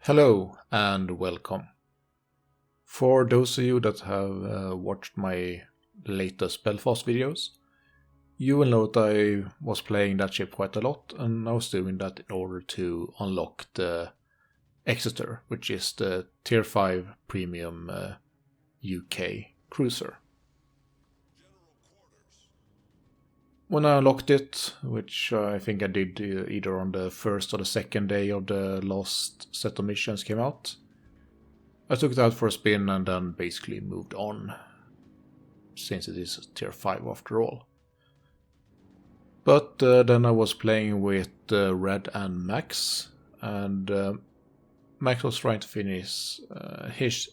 Hello and welcome. For those of you that have watched my latest Belfast videos, you will know that I was playing that ship quite a lot, and I was doing that in order to unlock the Exeter, which is the Tier 5 Premium UK cruiser. When I unlocked it, which I think I did either on the first or the second day of the last set of missions came out, I took it out for a spin and then basically moved on, since it is tier 5 after all. But then I was playing with Red and Max, and Max was trying to finish his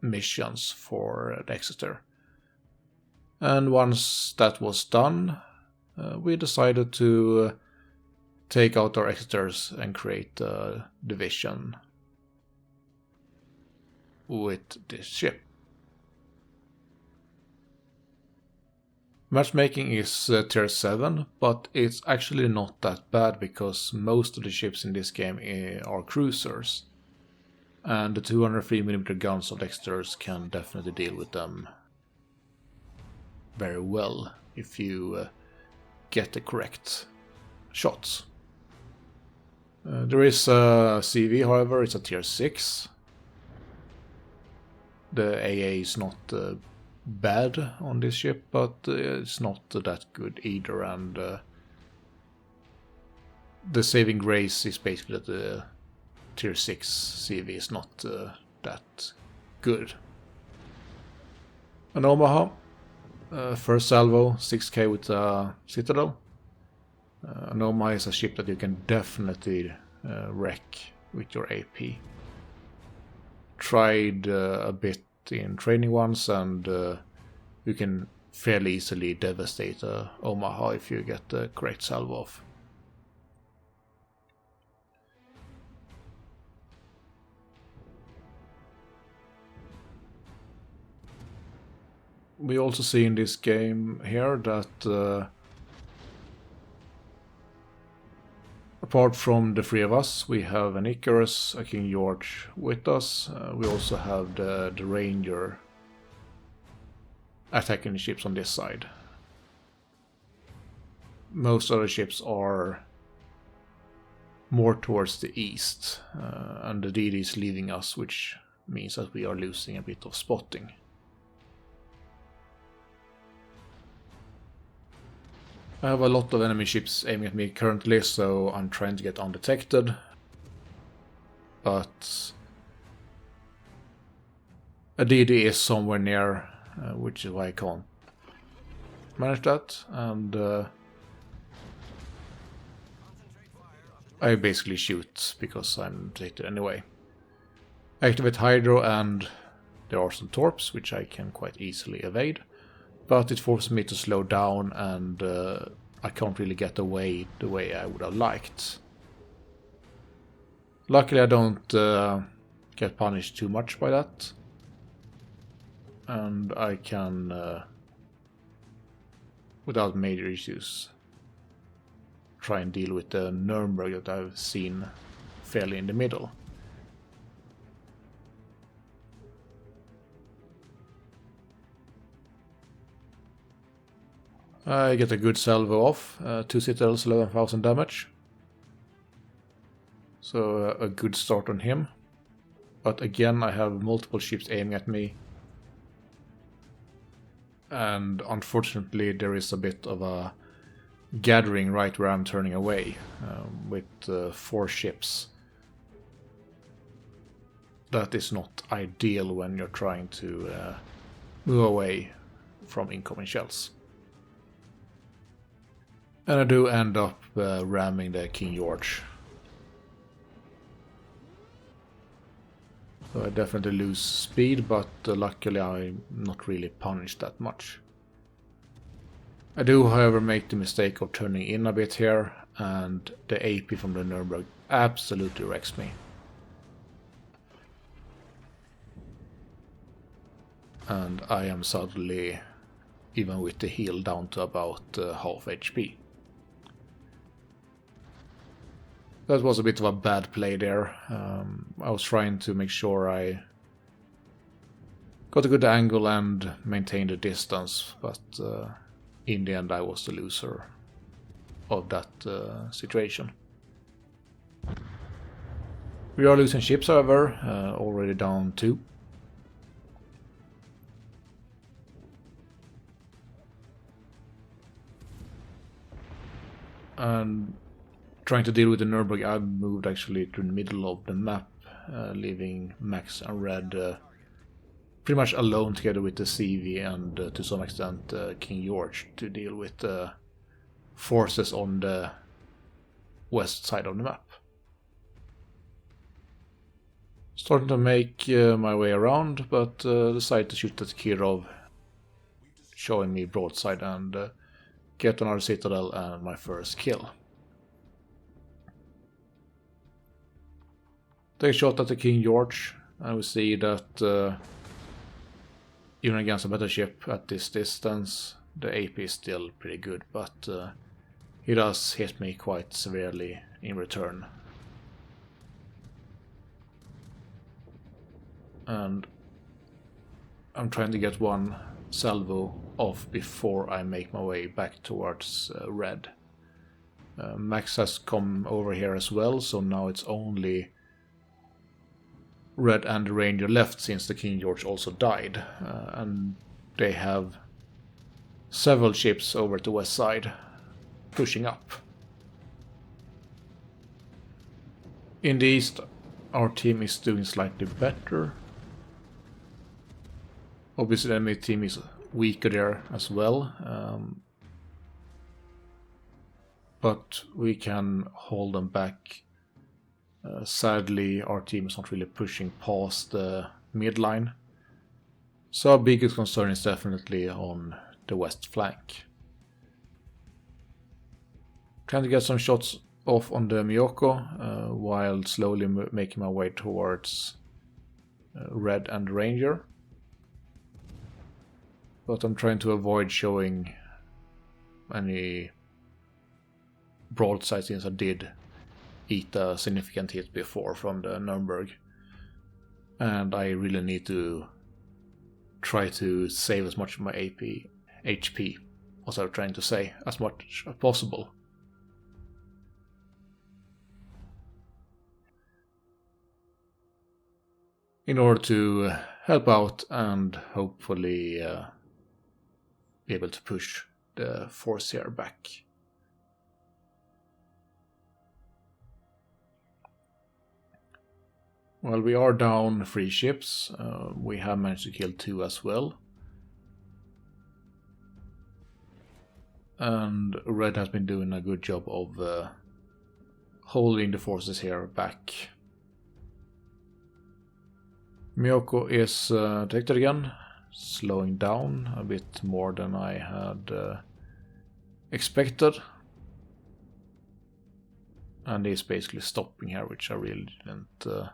missions for the Exeter. And once that was done, we decided to take out our Exeters and create a division with this ship. Matchmaking is tier 7, but it's actually not that bad because most of the ships in this game are cruisers. And the 203mm guns of the Exeters can definitely deal with them very well if you get the correct shots. There is a CV, however, it's a tier 6. The AA is not bad on this ship, but it's not that good either, and the saving grace is basically that the tier 6 CV is not that good. An Omaha, first salvo, 6k with a Citadel. An Omaha is a ship that you can definitely wreck with your AP. Tried a bit in training once, and you can fairly easily devastate a Omaha if you get the correct salvo off. We also see in this game here that apart from the three of us, we have an Icarus, a King George with us. We also have the Ranger attacking the ships on this side. Most other ships are more towards the east, and the DD is leaving us, which means that we are losing a bit of spotting. I have a lot of enemy ships aiming at me currently, so I'm trying to get undetected. But a DD is somewhere near, which is why I can't manage that, and I basically shoot because I'm detected anyway. I activate Hydro, and there are some torps, which I can quite easily evade. But it forces me to slow down, and I can't really get away the way I would have liked. Luckily I don't get punished too much by that. And I can, without major issues, try and deal with the Nuremberg that I've seen fairly in the middle. I get a good salvo off, 2 Citadels, 11,000 damage. So a good start on him. But again, I have multiple ships aiming at me. And unfortunately there is a bit of a gathering right where I'm turning away, with 4 ships. That is not ideal when you're trying to move away from incoming shells. And I do end up ramming the King George. So I definitely lose speed, but luckily I'm not really punished that much. I do, however, make the mistake of turning in a bit here, and the AP from the Nuremberg absolutely wrecks me. And I am suddenly, even with the heal, down to about half HP. That was a bit of a bad play there. I was trying to make sure I got a good angle and maintained the distance, but in the end I was the loser of that situation. We are losing ships, however, already down 2. And trying to deal with the Nuremberg, I moved actually to the middle of the map, leaving Max and Red pretty much alone together with the CV and to some extent King George to deal with the forces on the west side of the map. Starting to make my way around, but decided to shoot at Kirov, showing me broadside and get another citadel and my first kill. Take a shot at the King George, and we see that even against a better ship at this distance, the AP is still pretty good, but he does hit me quite severely in return. And I'm trying to get one salvo off before I make my way back towards Red. Max has come over here as well, so now it's only Red and the Ranger left since the King George also died. And they have several ships over to the west side pushing up. In the east, our team is doing slightly better. Obviously the enemy team is weaker there as well, but we can hold them back. Sadly, our team is not really pushing past the midline, so our biggest concern is definitely on the west flank. Trying to get some shots off on the Miyoko while slowly making my way towards Red and Ranger. But I'm trying to avoid showing any broadside since I did eat a significant hit before from the Nuremberg. And I really need to try to save as much of my HP, as I was trying to say, as much as possible. In order to help out and hopefully be able to push the force here back. Well, we are down 3 ships. We have managed to kill 2 as well. And Red has been doing a good job of holding the forces here back. Miyoko is detected again, slowing down a bit more than I had expected. And he's basically stopping here, which I really didn't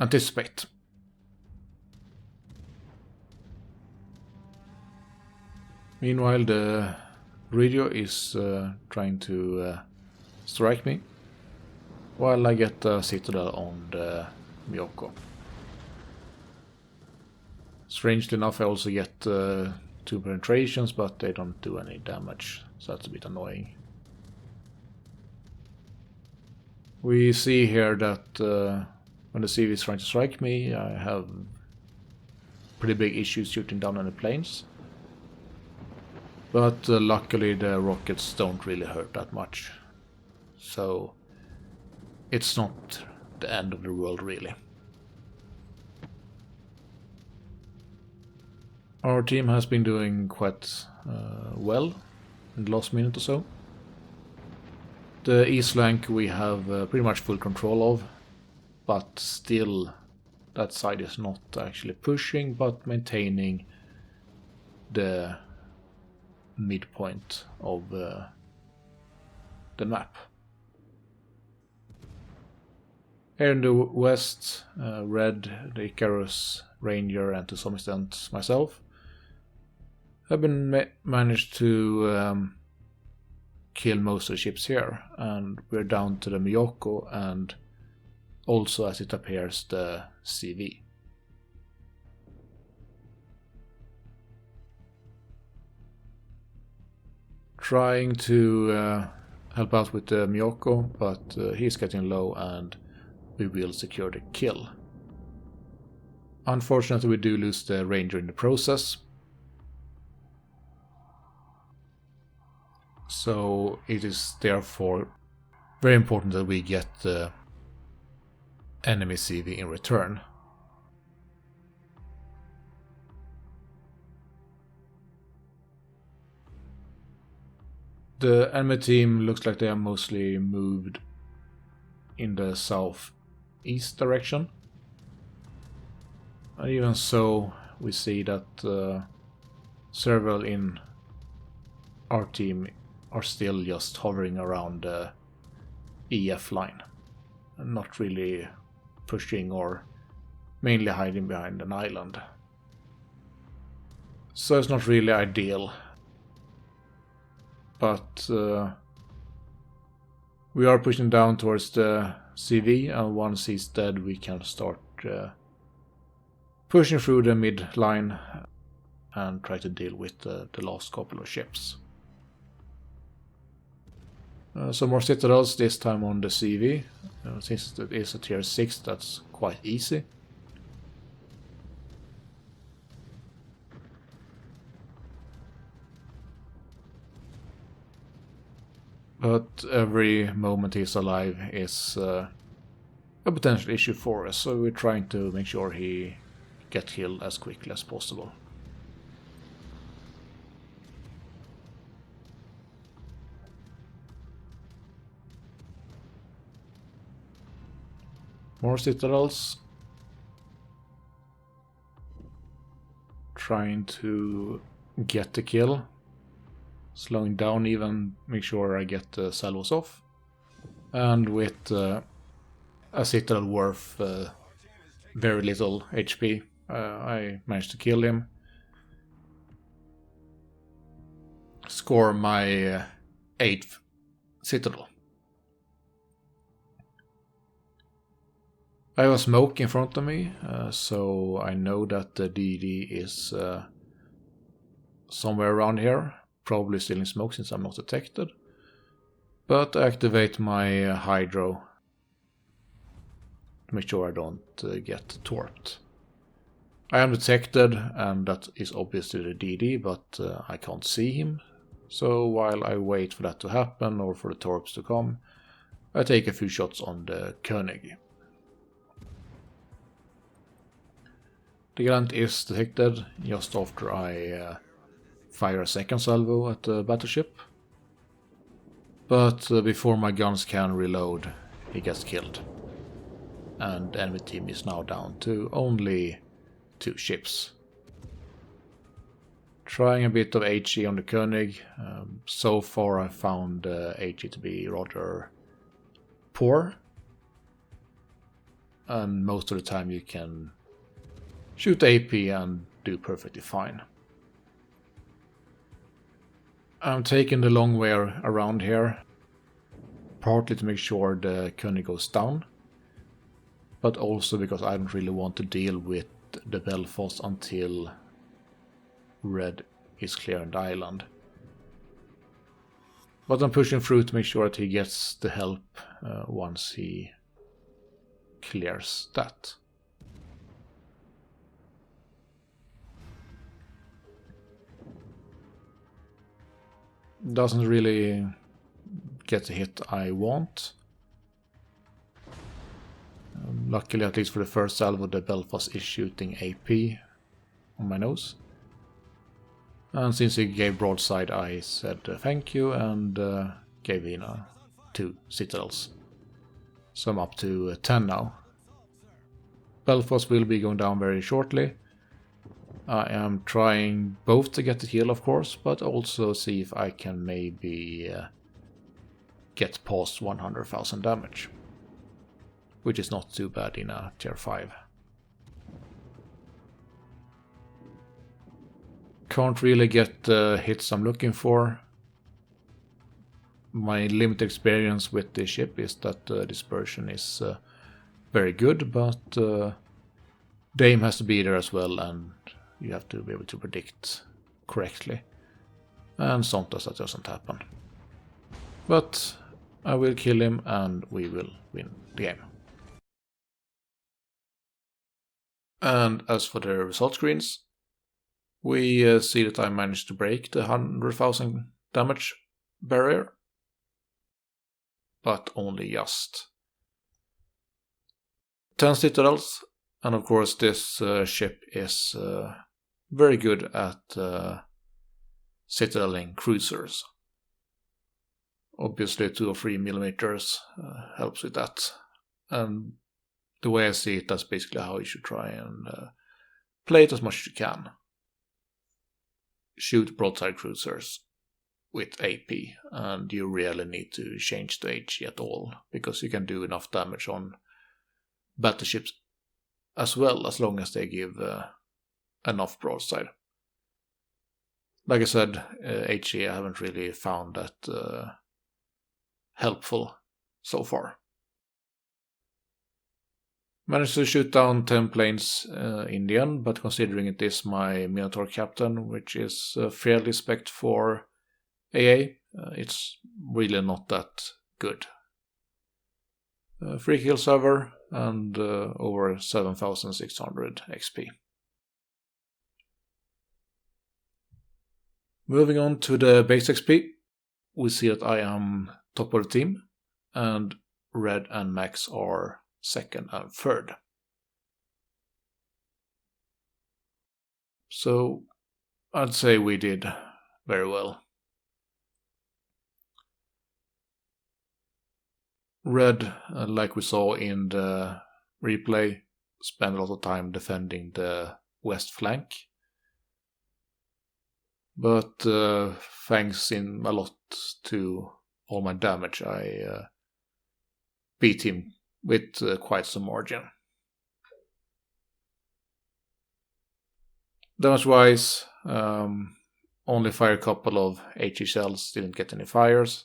anticipate. Meanwhile, the radio is trying to strike me, while I get a citadel on the Miyoko. Strangely enough, I also get 2 penetrations, but they don't do any damage, so that's a bit annoying. We see here that when the CV is trying to strike me, I have pretty big issues shooting down any planes. But luckily the rockets don't really hurt that much. So it's not the end of the world really. Our team has been doing quite well in the last minute or so. The east flank we have pretty much full control of, but still that side is not actually pushing but maintaining the midpoint of the map. Here in the west, Red, the Icarus, Ranger and to some extent myself have been managed to kill most of the ships here, and we're down to the Miyoko and also, as it appears, the CV. Trying to help out with the Miyoko, but he's getting low and we will secure the kill. Unfortunately, we do lose the Ranger in the process. So it is therefore very important that we get the enemy CV in return. The enemy team looks like they are mostly moved in the southeast direction. And even so, we see that several in our team are still just hovering around the EF line. And not really pushing or mainly hiding behind an island. So it's not really ideal. But we are pushing down towards the CV, and once he's dead we can start pushing through the mid line and try to deal with the last couple of ships. Some more citadels, this time on the CV. Since it is a tier 6, that's quite easy. But every moment he's alive is a potential issue for us, so we're trying to make sure he gets killed as quickly as possible. More citadels. Trying to get the kill. Slowing down even, make sure I get the salvos off. And with a citadel worth very little HP, I managed to kill him. Score my 8th citadel. I have a smoke in front of me, so I know that the DD is somewhere around here. Probably still in smoke since I'm not detected. But I activate my hydro to make sure I don't get torped. I am detected, and that is obviously the DD, but I can't see him. So while I wait for that to happen or for the torps to come, I take a few shots on the König. The Gallant is detected just after I fire a second salvo at the battleship. But before my guns can reload, he gets killed. And the enemy team is now down to only 2 ships. Trying a bit of HE on the König. So far I found HE to be rather poor. And most of the time you can shoot AP and do perfectly fine. I'm taking the long way around here, partly to make sure the König goes down, but also because I don't really want to deal with the Belfast until red is clearing the island. But I'm pushing through to make sure that he gets the help once he clears that. Doesn't really get the hit I want. Luckily, at least for the first salvo, the Belfast is shooting AP on my nose. And since he gave broadside, I said thank you and gave in 2 citadels. So I'm up to 10 now. Belfast will be going down very shortly. I am trying both to get the kill, of course, but also see if I can maybe get past 100,000 damage. Which is not too bad in a tier 5. Can't really get the hits I'm looking for. My limited experience with this ship is that dispersion is very good, but the aim has to be there as well, and you have to be able to predict correctly. And sometimes that doesn't happen. But I will kill him and we will win the game. And as for the result screens, we see that I managed to break the 100,000 damage barrier, but only just. 10 citadels, and of course this ship is very good at citadeling cruisers. Obviously 2 or 3 millimeters helps with that, and the way I see it, that's basically how you should try and play it as much as you can. Shoot broadside cruisers with AP, and you really need to change the HE at all, because you can do enough damage on battleships as well, as long as they give enough broadside. Like I said, HE I haven't really found that helpful so far. Managed to shoot down 10 planes in the end, but considering it is my Minotaur captain, which is fairly spec'd for AA, it's really not that good. 3 kills over and over 7,600 XP. Moving on to the base XP, we see that I am top of the team, and Red and Max are second and third. So I'd say we did very well. Red, like we saw in the replay, spent a lot of time defending the west flank. But thanks in a lot to all my damage, I beat him with quite some margin. Damage-wise, only fire a couple of HE shells, didn't get any fires.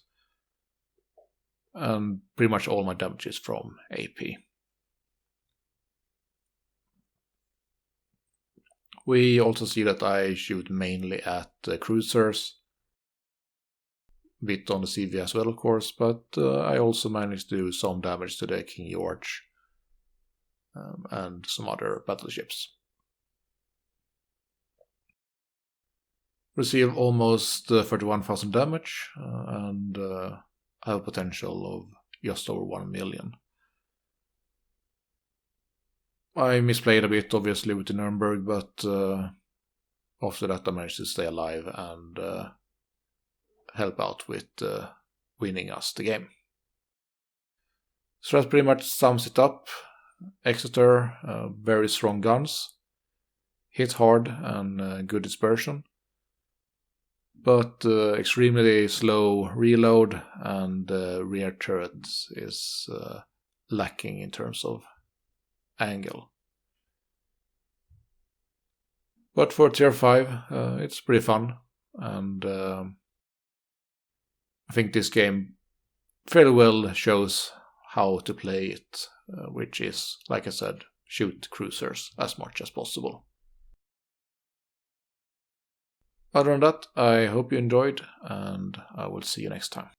And pretty much all my damage is from AP. We also see that I shoot mainly at cruisers. A bit on the CV as well, of course, but I also managed to do some damage to the King George and some other battleships. Receive almost 31,000 damage and have a potential of just over 1 million. I misplayed a bit, obviously, with the Nuremberg, but after that I managed to stay alive and help out with winning us the game. So that pretty much sums it up. Exeter, very strong guns, hit hard and good dispersion, but extremely slow reload, and rear turret is lacking in terms of angle. But for tier 5 it's pretty fun, and I think this game fairly well shows how to play it, which is, like I said, shoot cruisers as much as possible. Other than that, I hope you enjoyed, and I will see you next time.